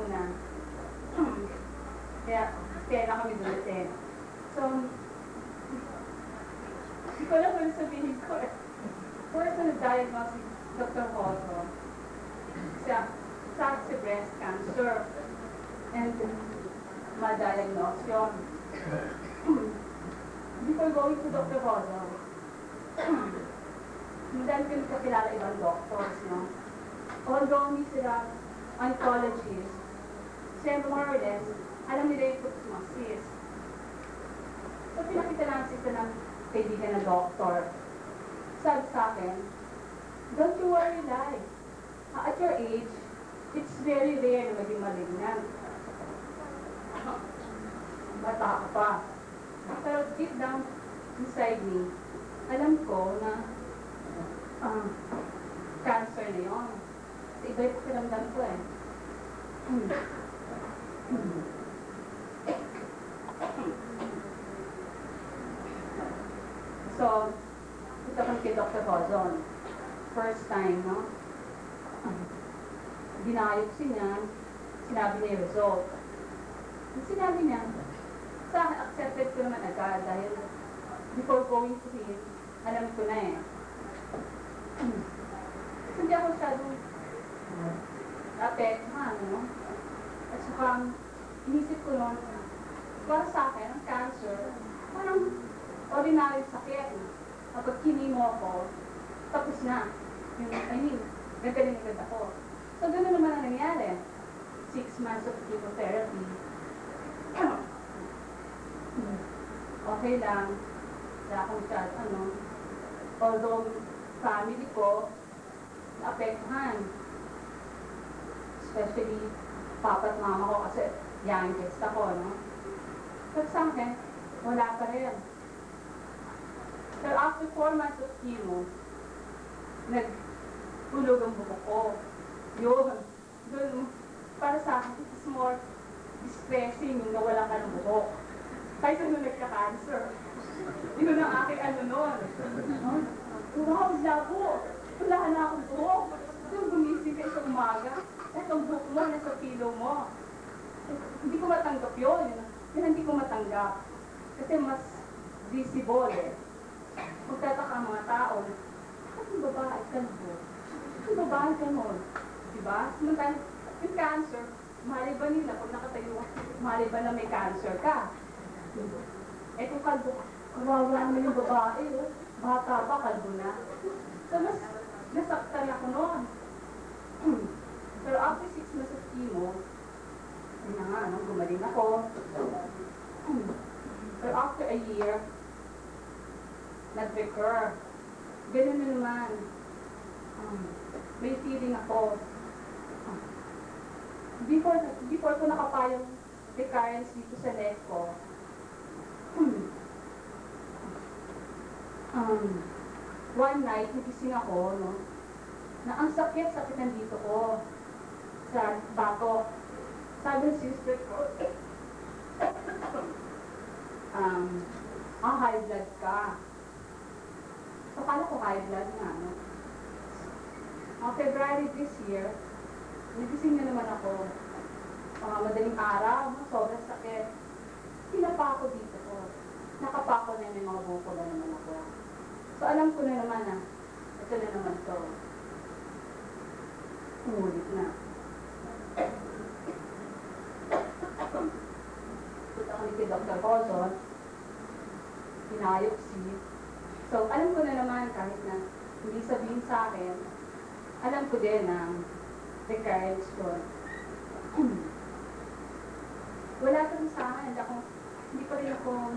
na. Kaya na kami dumating. So, hindi ko alam kung sabihin ko eh. First na diagnose si Dr. Hozo, sa breast cancer. And ma-diagnose yun. Before going to Dr. Hozo, dahil pinagkakilala ibang doctors, no? Although hindi sila oncologist, siyempre more or less, alam nila yung putmasis. So pinakita lang sila ng kaibigan na doctor. Sabi sa akin, don't you worry, Lai. At your age, it's very rare na maging malignant. Bata ka pa. Pero deep down inside me, alam ko na cancer na yun. Iba yung pakiramdam ko eh. So, ito kami kay Dr. Hozon. First time, no? Dinayopsi niya, sinabi niya yung result. Sinabi niya, sa akin, accepted ko naman agad dahil before going to him, alam ko na eh. Hindi ako masyadong apektuhan, no? At saka, inisip ko noon, para sa akin, ang cancer, parang ordinary sakit. Kapag kinimo ako, tapos na. Gagaling agad ako. So, gano'n naman ang nangyari. 6 months of chemotherapy. Okay lang. Wala akong chat, although family ko, naapektuhan. Especially, papa at mama ko kasi youngest ako, no? But sa akin, wala pa rin. So after 4 months of chemo, nagtulog ang buhok ko. Yun. Doon, para sa akin, it's more distressing yung nawalan ka ng buhok. Kaysa nung nagka-cancer. Yun ang aking nun. Wow, labo! Wala na akong buhok. Yung gumising kayo sa umaga, etong buhok mo, nasa pilo mo. Hindi ko matanggap yun. Hindi ko matanggap. Kasi mas visible eh. Magtataka ang mga tao, bakit yung babae ka nun? Yung babae ka nun? Diba? Samantala, yung cancer, mahali ba nila kung nakatayo, mahali ba na may cancer ka? Eh kung kalbo, kawawa naman yung babae, oh. Bata pa, kalbo na. So mas nasaktan ako noon. Pero after 6 months of chemo, yun na nga, gumaling ako. Pero after a year, nag-recur. Ganun na naman. May feeling ako. Before ko nakapayong recurrence dito sa neck ko, one night, nagising ako, no? Na ang sakit nandito ko sa bato. Sabi ng sister ko, high blood ka. So, kala ko high blood nga, no? February this year, nagising na naman ako. Madaling araw, sobrang sakit. Pinapa ako dito ko. Nakapa ko na may mga buko na naman ako. So, alam ko na naman na, ito na naman to. Umulit na. Punta ko ni Dr. Hozon, pinayopsi. So, alam ko na naman kahit na hindi sabihin sa akin, alam ko din na recurrence ko. Wala ito sa akin. Hindi pa rin ako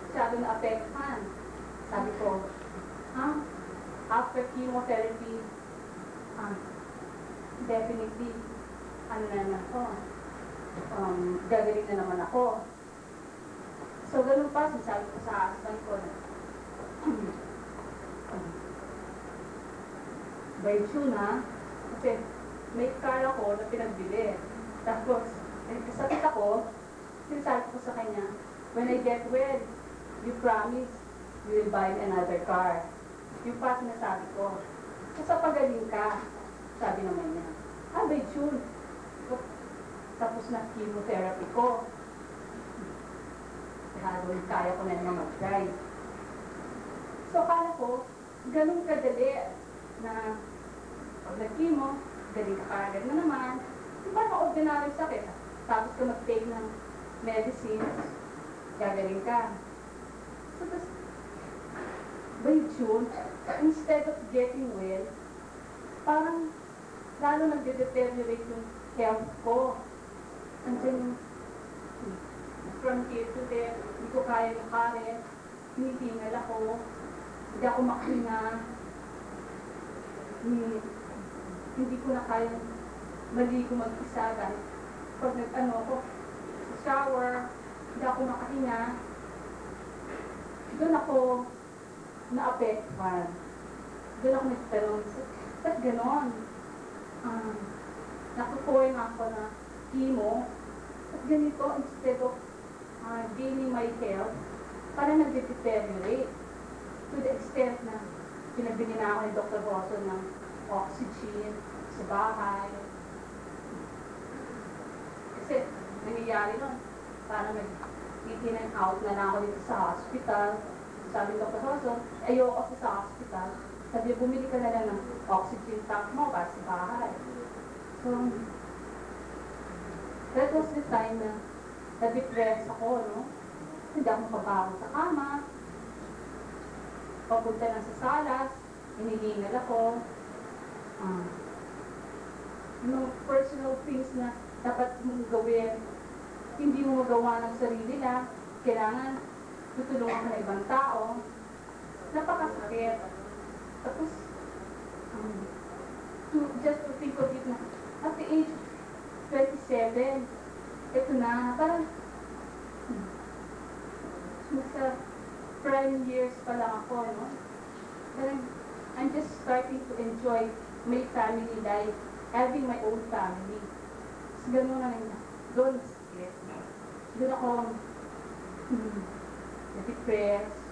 masyado na-apektuhan. Sabi ko, after chemotherapy, definitely, gagaling na naman ako. So, ganun pa, sabi ko sa husband ko, virtue na, kasi may car ako na pinagbili. Tapos, sakit ako, sinasabi ko sa kanya, when I get well, you promise you will buy another car. Yung pa sinasabi ko. So, sa pagaling ka, sabi naman niya, by June, tapos na chemotherapy ko. Kaya ko na naman mag-drive. So, akala ko, ganun kadali na pag nag-chemo, galing ka agad na naman. Di ba na ordinary sakit? Tapos ka mag-take ng medicines, gagaling ka. So, tapos, by June, instead of getting well, parang lalo nag-deteriorate yung health ko. Andiyan yung from here to there, hindi ko kaya yung karet, hinihingal ako, hindi ako makahinga, hindi ko na kaya maligo mag-isa dahil pag nag-ano ako, sa shower, hindi ako makahinga, doon ako na-apektuhan. Doon ako nagkaroon. Ba't ganon? Nakukuha nga ako na chemo, at ganito, instead of gaining my health, parang nag-deteriorate to the extent na pinabili na ako ni Dr. Rosso ng oxygen sa bahay. Kasi nangyayari nun, parang nag-in and out na lang ako dito sa hospital. Sabi ni Dr. Rosso, ayoko kasi sa hospital. Sabi, bumili ka na lang ng oxygen tank mo para sa bahay. So, that was the time na na-depress ako, no? Hindi ako makabangon sa kama. Papunta lang sa salas, hinihingal ako. Personal things na dapat mong gawin, hindi mo magawa ng sarili lang. Kailangan tutulungan ka ng ibang tao. Napakasakit. Tapos, just to think of it na, at the age of 27, ito na, parang nasa prime years pa lang ako, no? Parang, I'm just starting to enjoy my family life, having my own family. Tapos gano'n na lang na, doon sakit. Doon ako, depressed.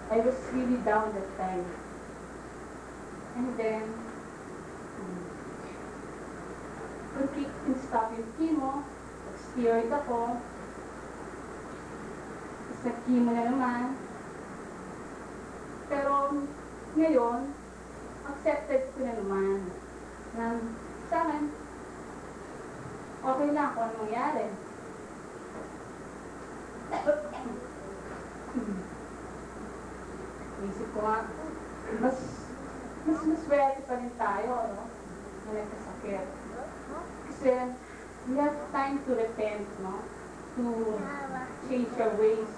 I was really down that time. And then, complete and stop yung chemo, nag-steroid ako, tapos nag-chemo na naman. Pero ngayon, accepted ko na naman na sa akin, okay lang kung anong nangyari. Isip ko nga, mas maswerte pa rin tayo, no? Na nagkasakit. Kasi we have time to repent, no? To change our ways.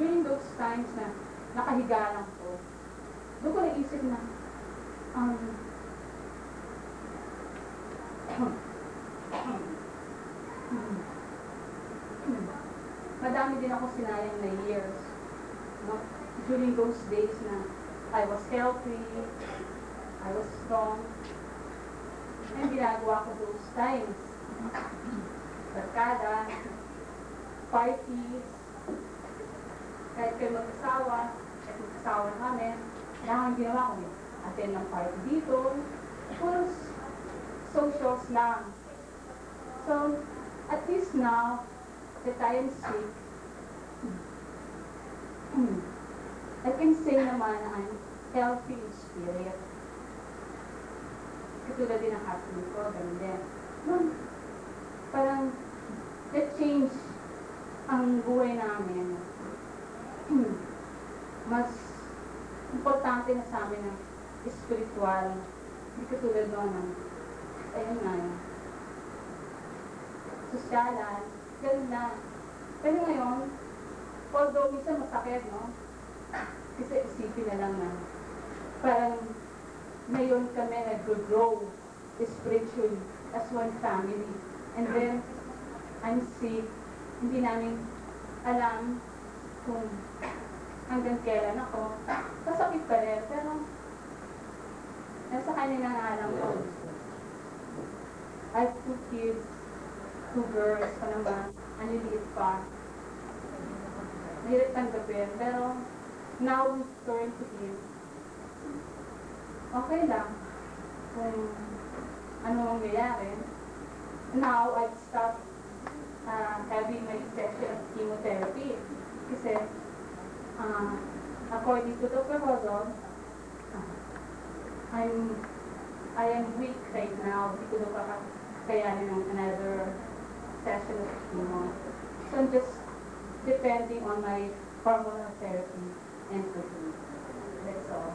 During those times na nakahiga lang ko, doon ko naisip na, madami din ako sinayang na years. No? During those days na I was healthy, I was strong, and ginagawa ko those times. Barkada, parties, kahit kayo mag-asawa, kahit mag-asawa kami, lahat ang ginawa ko, attend ng party dito, puro socials lang. So, at least now, that I am sick, I can say naman na I'm healthy in spirit. Katulad din ang husband ko, ganun din. Noon, parang na-change ang buhay namin. Mas importante na sa amin ang spiritual. Hindi katulad noon, ayun nga, sosyalan, ganun na. Pero ngayon, although minsan masakit, no? Kasi isipin na lang na parang ngayon kami nag-grow spiritually as one family. And then, I'm sick. Hindi namin alam kung hanggang kailan ako. Kasakit pa rin, pero nasa kanila na alam ko. I have 2 kids, 2 girls pa naman, ang liliit pa. Mahirap tanggapin, pero now we turn to Him. Okay lang kung ano mangyayari. Now, I've stopped having my session of chemotherapy. Kasi, according to Dr. Rodon, I am weak right now. Hindi ko daw kakayanin ng another session of chemo. So I'm just depending on my hormonal therapy and cooking. That's all.